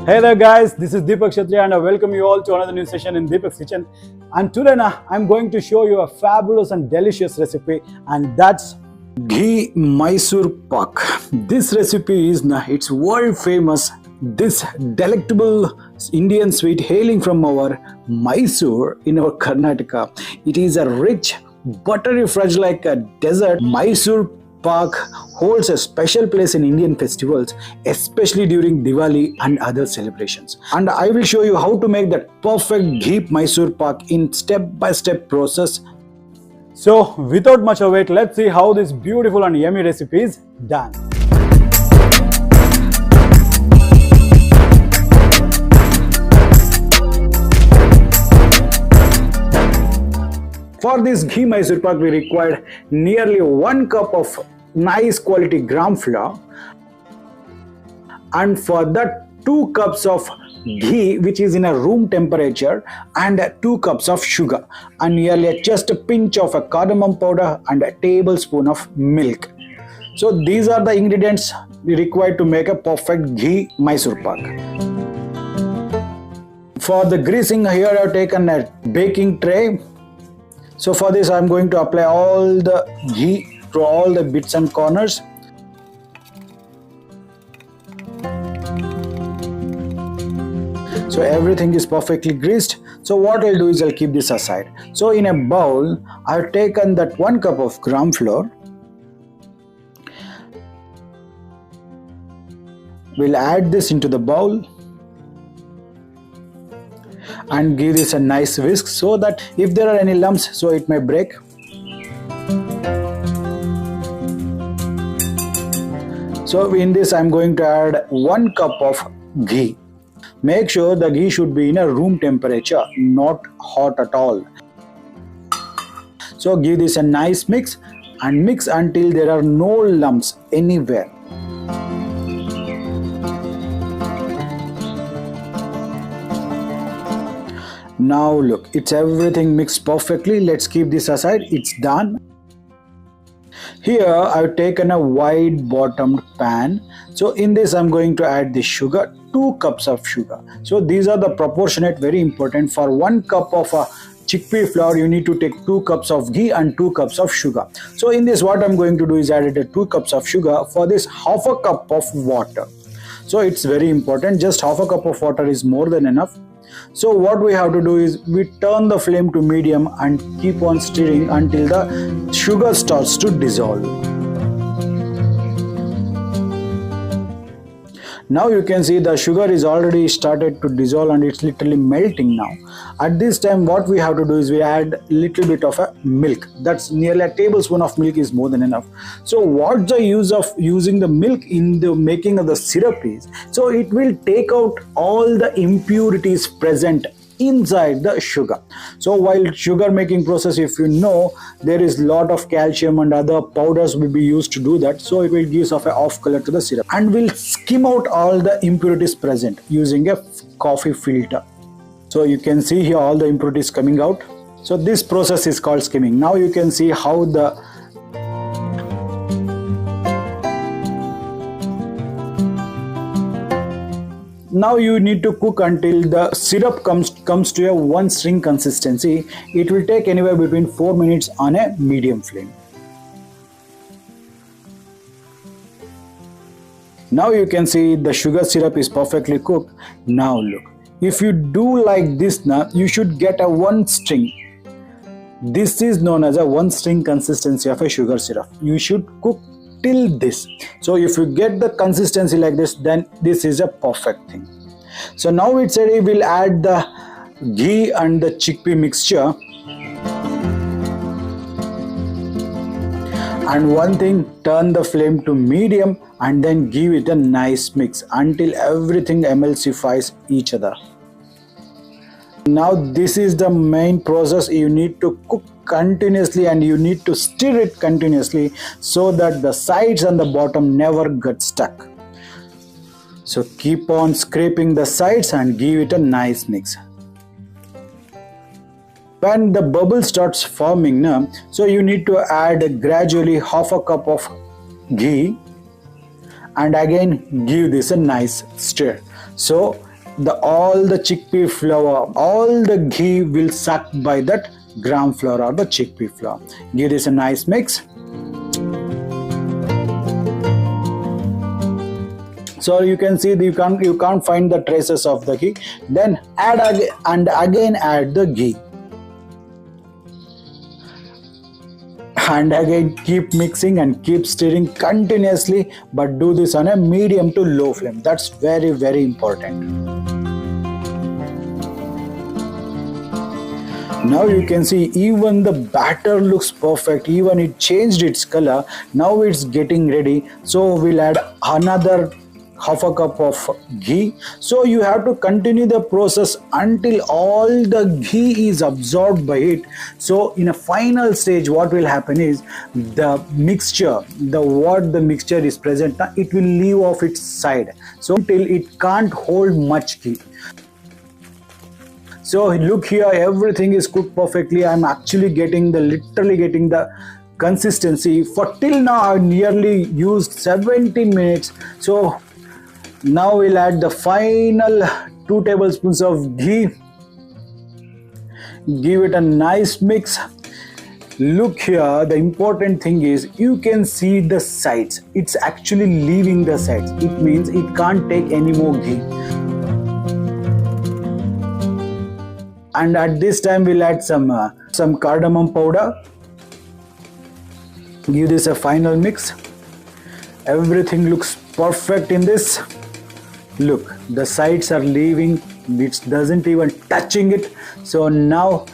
Hey there guys, this is Deepak Kshatriya and I welcome you all to another new session in Deepak's Kitchen. And today I'm going to show you a fabulous and delicious recipe, and that's Ghee Mysore Pak. This recipe is it's world famous. This delectable Indian sweet hailing from our Mysore in our Karnataka. It is a rich, buttery fudge like a dessert. Mysore Pak holds a special place in Indian festivals, especially during Diwali and other celebrations. And I will show you how to make that perfect Ghee Mysore Pak in step-by-step process. So without much of wait, let's see how this beautiful and yummy recipe is done. For this Ghee Mysore Pak, we required nearly 1 cup of nice quality gram flour, and for that 2 cups of ghee which is in a room temperature, and 2 cups of sugar, and nearly just a pinch of a cardamom powder and a tablespoon of milk. So these are the ingredients we require to make a perfect Ghee Mysore Pak. For the greasing, here I have taken a baking tray. So for this I am going to apply all the ghee to all the bits and corners. So everything is perfectly greased. So what I'll do is I'll keep this aside. So in a bowl, I've taken that 1 cup of gram flour. We'll add this into the bowl and give this a nice whisk so that if there are any lumps, so it may break. So in this I'm going to add 1 cup of ghee. Make sure the ghee should be in a room temperature, not hot at all. So give this a nice mix and mix until there are no lumps anywhere. Now look, it's everything mixed perfectly. Let's keep this aside. It's done. Here I've taken a wide bottomed pan. So in this I'm going to add the sugar, 2 cups of sugar. So these are the proportionate, very important. For 1 cup of chickpea flour, you need to take 2 cups of ghee and 2 cups of sugar. So in this what I'm going to do is add 2 cups of sugar. For this, half a cup of water. So it's very important, just half a cup of water is more than enough. So what we have to do is we turn the flame to medium and keep on stirring until the sugar starts to dissolve. Now you can see the sugar is already started to dissolve and it's literally melting now. At this time what we have to do is we add little bit of a milk. That's nearly a tablespoon of milk is more than enough. So what's the use of using the milk in the making of the syrup is, so it will take out all the impurities present inside the sugar. So while sugar making process, if you know, there is lot of calcium and other powders will be used to do that, so it will give off a off color to the syrup and will skim out all the impurities present using a coffee filter. So you can see here all the impurities coming out. So this process is called skimming. Now you can see how Now you need to cook until the syrup comes to a one string consistency. It will take anywhere between 4 minutes on a medium flame. Now you can see the sugar syrup is perfectly cooked. Now look, if you do like this now, you should get a 1 string. This is known as a 1 string consistency of a sugar syrup. You should cook till this. So if you get the consistency like this, then this is a perfect thing. So now it's ready. We'll add the ghee and the chickpea mixture. And one thing, turn the flame to medium and then give it a nice mix until everything emulsifies each other. Now this is the main process. You need to cook continuously and you need to stir it continuously so that the sides and the bottom never get stuck. So keep on scraping the sides and give it a nice mix. When the bubble starts forming now, so you need to add gradually half a cup of ghee and again give this a nice stir. So all the chickpea flour, all the ghee will suck by that gram flour or the chickpea flour. Give this a nice mix. So you can see you can't find the traces of the ghee. Then add again add the ghee. And again keep mixing and keep stirring continuously, but do this on a medium to low flame. That's very, very important. Now you can see even the batter looks perfect, even it changed its color. Now it's getting ready, so we'll add another half a cup of ghee. So you have to continue the process until all the ghee is absorbed by it. So in a final stage, what will happen is the mixture, what the mixture is present, it will leave off its side, so until it can't hold much ghee. So look here, everything is cooked perfectly. I'm actually literally getting the consistency. For till now I nearly used 17 minutes. So now we'll add the final 2 tablespoons of ghee. Give it a nice mix. Look here, the important thing is you can see the sides. It's actually leaving the sides. It means it can't take any more ghee. And at this time we'll add some cardamom powder. Give this a final mix. Everything looks perfect in this. Look, the sides are leaving, it doesn't even touching it. So now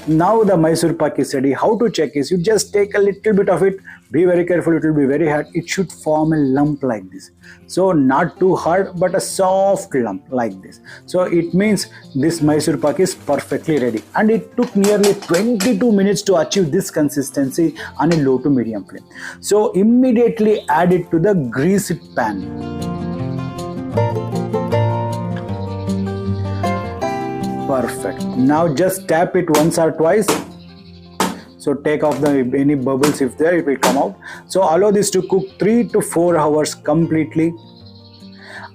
the Mysore Pak is ready. How to check is you just take a little bit of it. Be very careful, it will be very hard. It should form a lump like this. So not too hard, but a soft lump like this. So it means this Mysore Pak is perfectly ready. And it took nearly 22 minutes to achieve this consistency on a low to medium flame. So immediately add it to the greased pan. Perfect. Now just tap it once or twice. So take off any bubbles if there, it will come out. So allow this to cook 3 to 4 hours completely.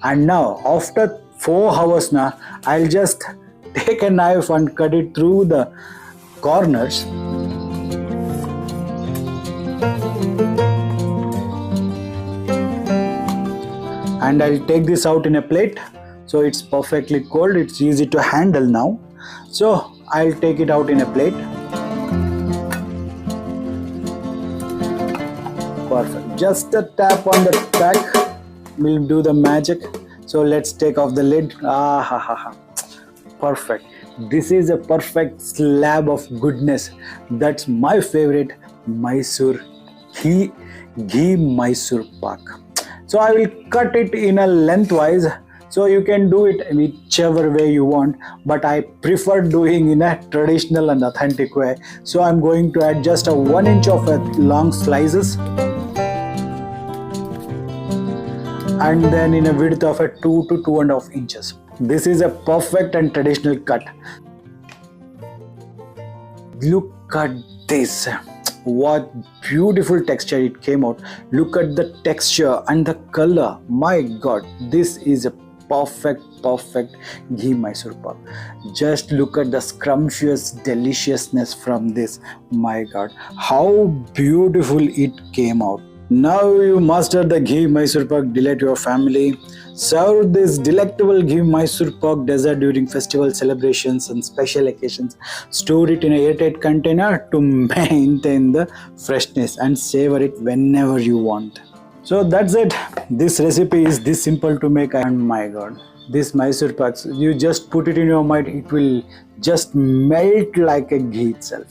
And now after 4 hours now, I'll just take a knife and cut it through the corners. And I'll take this out in a plate. So it's perfectly cold, it's easy to handle now. So I'll take it out in a plate. Perfect. Just a tap on the pack will do the magic. So let's take off the lid. Perfect. This is a perfect slab of goodness. That's my favorite Mysore Ghee Mysore Pak. So I will cut it in a lengthwise. So you can do it whichever way you want, but I prefer doing in a traditional and authentic way. So I'm going to add just a 1 inch of long slices, and then in a width of a 2 to 2.5 inches. This is a perfect and traditional cut. Look at this. What beautiful texture it came out. Look at the texture and the color. My God, this is a perfect Ghee Mysore Pak. Just look at the scrumptious deliciousness from this. My God, how beautiful it came out. Now you mastered the Ghee Mysore Pak. Delight your family. Serve this delectable Ghee Mysore Pak dessert during festival celebrations and special occasions. Store it in a airtight container to maintain the freshness and savor it whenever you want. So that's it. This recipe is this simple to make, and my God, this Mysore Pak, you just put it in your mind, it will just melt like a ghee itself.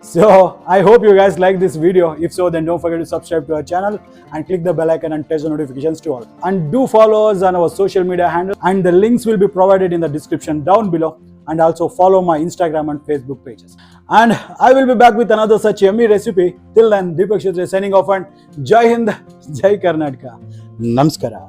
So I hope you guys like this video. If so, then don't forget to subscribe to our channel and click the bell icon and test the notifications to all. And do follow us on our social media handle, and the links will be provided in the description down below. And also follow my Instagram and Facebook pages. And I will be back with another such yummy recipe. Till then, Deepak Kshatriya signing off, and Jai Hind, Jai Karnataka. Namaskara.